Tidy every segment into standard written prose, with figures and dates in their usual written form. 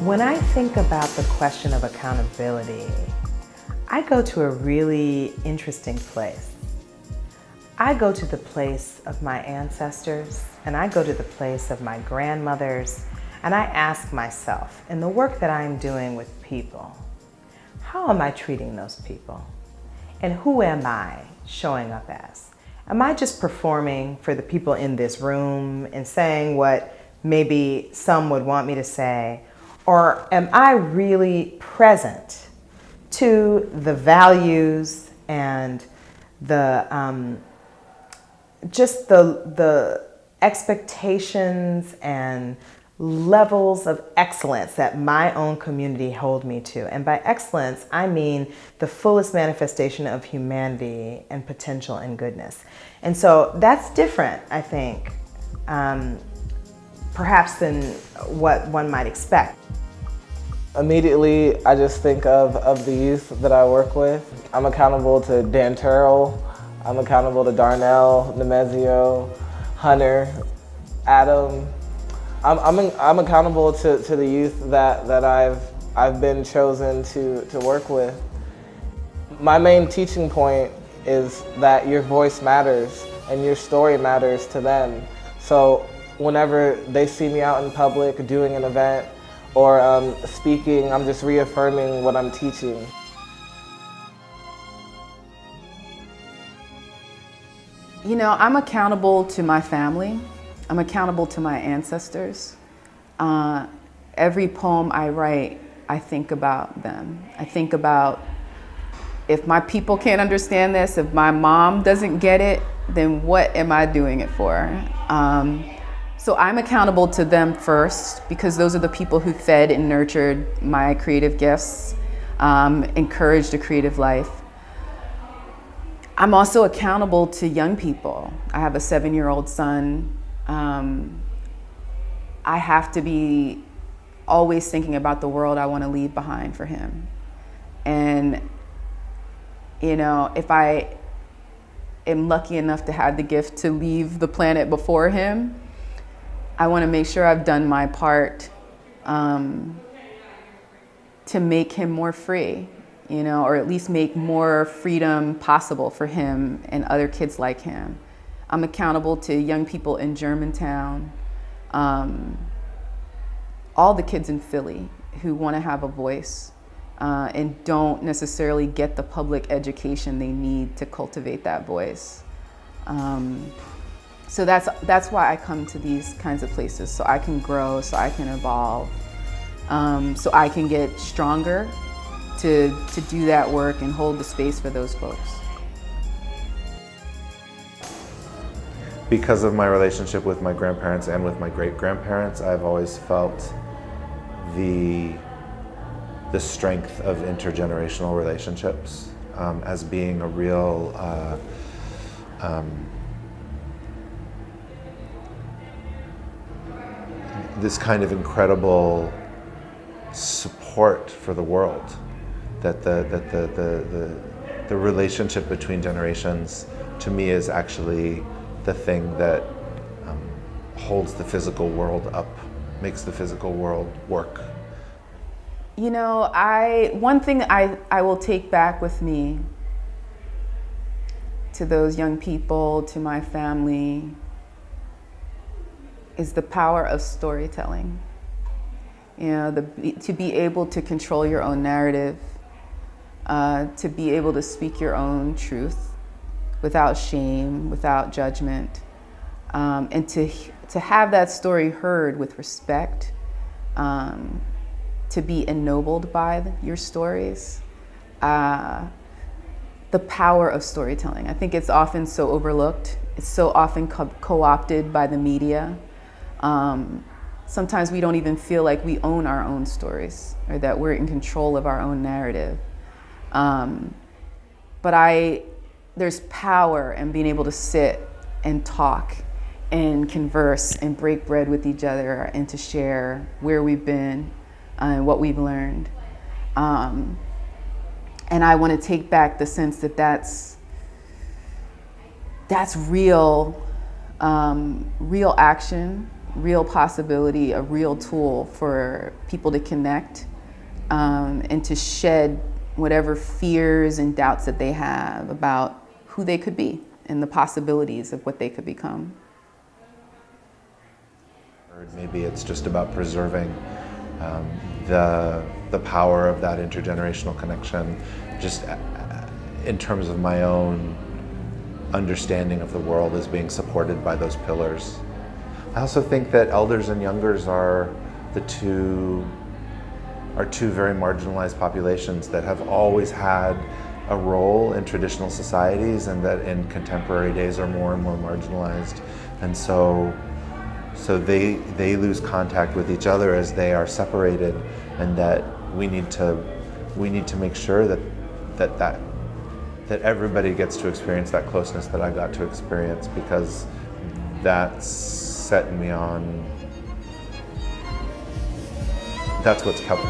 When I think about the question of accountability, I go to a really interesting place. I go to the place of my ancestors, and I go to the place of my grandmothers, and I ask myself, in the work that I'm doing with people, how am I treating those people? And who am I showing up as? Am I just performing for the people in this room and saying what maybe some would want me to say? Or am I really present to the values and the just the expectations and levels of excellence that my own community hold me to? And by excellence, I mean the fullest manifestation of humanity and potential and goodness. And so that's different, I think, perhaps than what one might expect. Immediately, I just think of the youth that I work with. I'm accountable to Dan Terrell. I'm accountable to Darnell, Nemezio, Hunter, Adam. I'm accountable to the youth that I've been chosen to work with. My main teaching point is that your voice matters and your story matters to them. So whenever they see me out in public doing an event or speaking, I'm just reaffirming what I'm teaching. You know, I'm accountable to my family. I'm accountable to my ancestors. Every poem I write, I think about them. I think about, if my people can't understand this, if my mom doesn't get it, then what am I doing it for? So I'm accountable to them first, because those are the people who fed and nurtured my creative gifts, encouraged a creative life. I'm also accountable to young people. I have a 7-year-old son. I have to be always thinking about the world I want to leave behind for him. And, you know, if I am lucky enough to have the gift to leave the planet before him, I want to make sure I've done my part to make him more free, you know, or at least make more freedom possible for him and other kids like him. I'm accountable to young people in Germantown, all the kids in Philly who want to have a voice and don't necessarily get the public education they need to cultivate that voice. So that's why I come to these kinds of places, so I can grow, so I can evolve, so I can get stronger to do that work and hold the space for those folks. Because of my relationship with my grandparents and with my great-grandparents, I've always felt the strength of intergenerational relationships as being a real this kind of incredible support for the world, that the relationship between generations to me is actually the thing that holds the physical world up, makes the physical world work. You know, one thing I will take back with me to those young people, to my family, is the power of storytelling. You know, to be able to control your own narrative, to be able to speak your own truth without shame, without judgment, and to have that story heard with respect, to be ennobled by your stories. The power of storytelling. I think it's often so overlooked. It's so often co-opted by the media. Sometimes we don't even feel like we own our own stories or that we're in control of our own narrative. But there's power in being able to sit and talk and converse and break bread with each other and to share where we've been and what we've learned. And I want to take back the sense that that's real action real possibility, a real tool for people to connect and to shed whatever fears and doubts that they have about who they could be and the possibilities of what they could become. Or maybe it's just about preserving the power of that intergenerational connection, just in terms of my own understanding of the world as being supported by those pillars. I also think that elders and youngers are two very marginalized populations that have always had a role in traditional societies, and that in contemporary days are more and more marginalized. And so they lose contact with each other as they are separated, and that we need to make sure that everybody gets to experience that closeness that I got to experience, because that's set me on. That's what's kept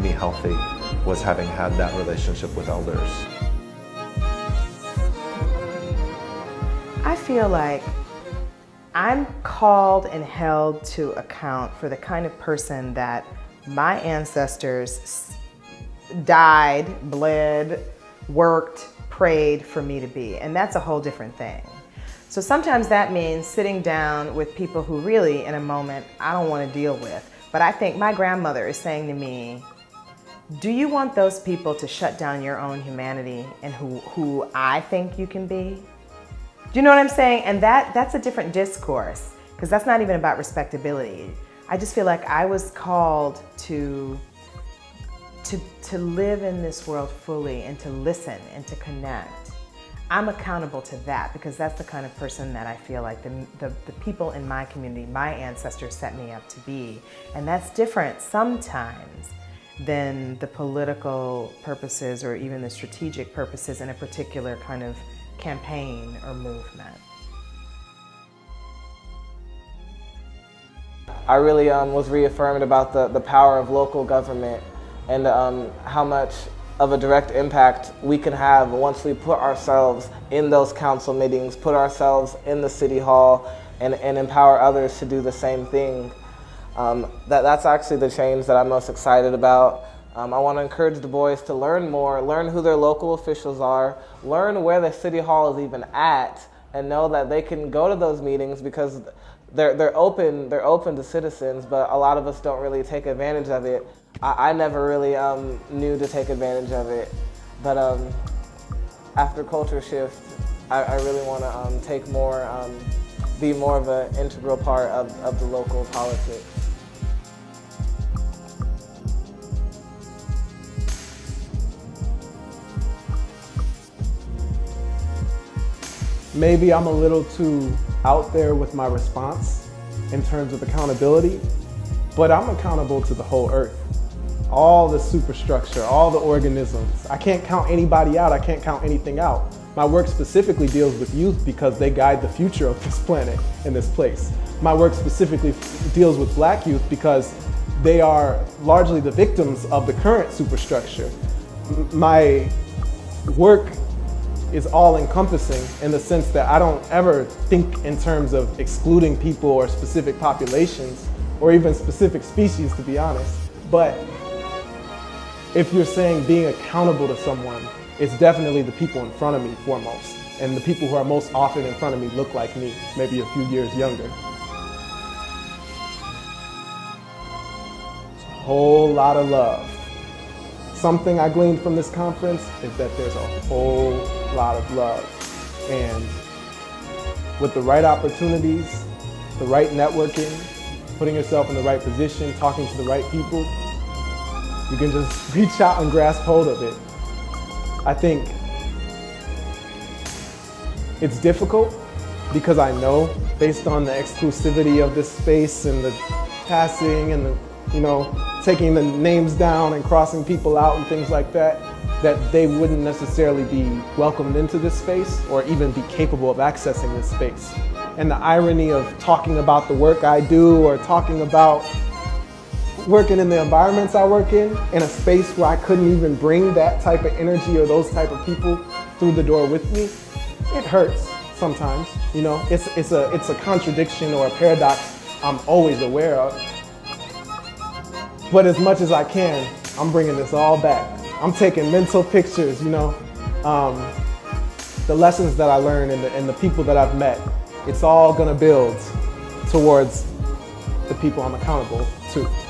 me healthy, was having had that relationship with elders. I feel like I'm called and held to account for the kind of person that my ancestors died, bled, worked, prayed for me to be. And that's a whole different thing. So sometimes that means sitting down with people who really, in a moment, I don't want to deal with. But I think my grandmother is saying to me, do you want those people to shut down your own humanity and who I think you can be? Do you know what I'm saying? And that's a different discourse, because that's not even about respectability. I just feel like I was called to live in this world fully and to listen and to connect. I'm accountable to that, because that's the kind of person that I feel like the people in my community, my ancestors, set me up to be. And that's different sometimes than the political purposes or even the strategic purposes in a particular kind of campaign or movement. I really was reaffirmed about the power of local government and how much of a direct impact we can have once we put ourselves in those council meetings, put ourselves in the city hall, and empower others to do the same thing. That's actually the change that I'm most excited about. I want to encourage the boys to learn more, learn who their local officials are, learn where the city hall is even at, and know that they can go to those meetings because they're open to citizens, but a lot of us don't really take advantage of it. I never really knew to take advantage of it, but after Culture Shift, I really want to take more, be more of an integral part of the local politics. Maybe I'm a little too out there with my response in terms of accountability, but I'm accountable to the whole earth. All the superstructure, all the organisms. I can't count anybody out, I can't count anything out. My work specifically deals with youth because they guide the future of this planet and this place. My work specifically deals with Black youth because they are largely the victims of the current superstructure. My work is all-encompassing in the sense that I don't ever think in terms of excluding people or specific populations or even specific species, to be honest. But if you're saying being accountable to someone, it's definitely the people in front of me foremost. And the people who are most often in front of me look like me, maybe a few years younger. It's a whole lot of love. Something I gleaned from this conference is that there's a whole lot of love. And with the right opportunities, the right networking, putting yourself in the right position, talking to the right people, you can just reach out and grasp hold of it. I think it's difficult because I know, based on the exclusivity of this space and the passing and the, taking the names down and crossing people out and things like that, that they wouldn't necessarily be welcomed into this space or even be capable of accessing this space. And the irony of talking about the work I do or talking about working in the environments I work in a space where I couldn't even bring that type of energy or those type of people through the door with me, it hurts sometimes. It's a contradiction or a paradox I'm always aware of. But as much as I can, I'm bringing this all back. I'm taking mental pictures, you know. The lessons that I learned and the people that I've met, it's all gonna build towards the people I'm accountable to.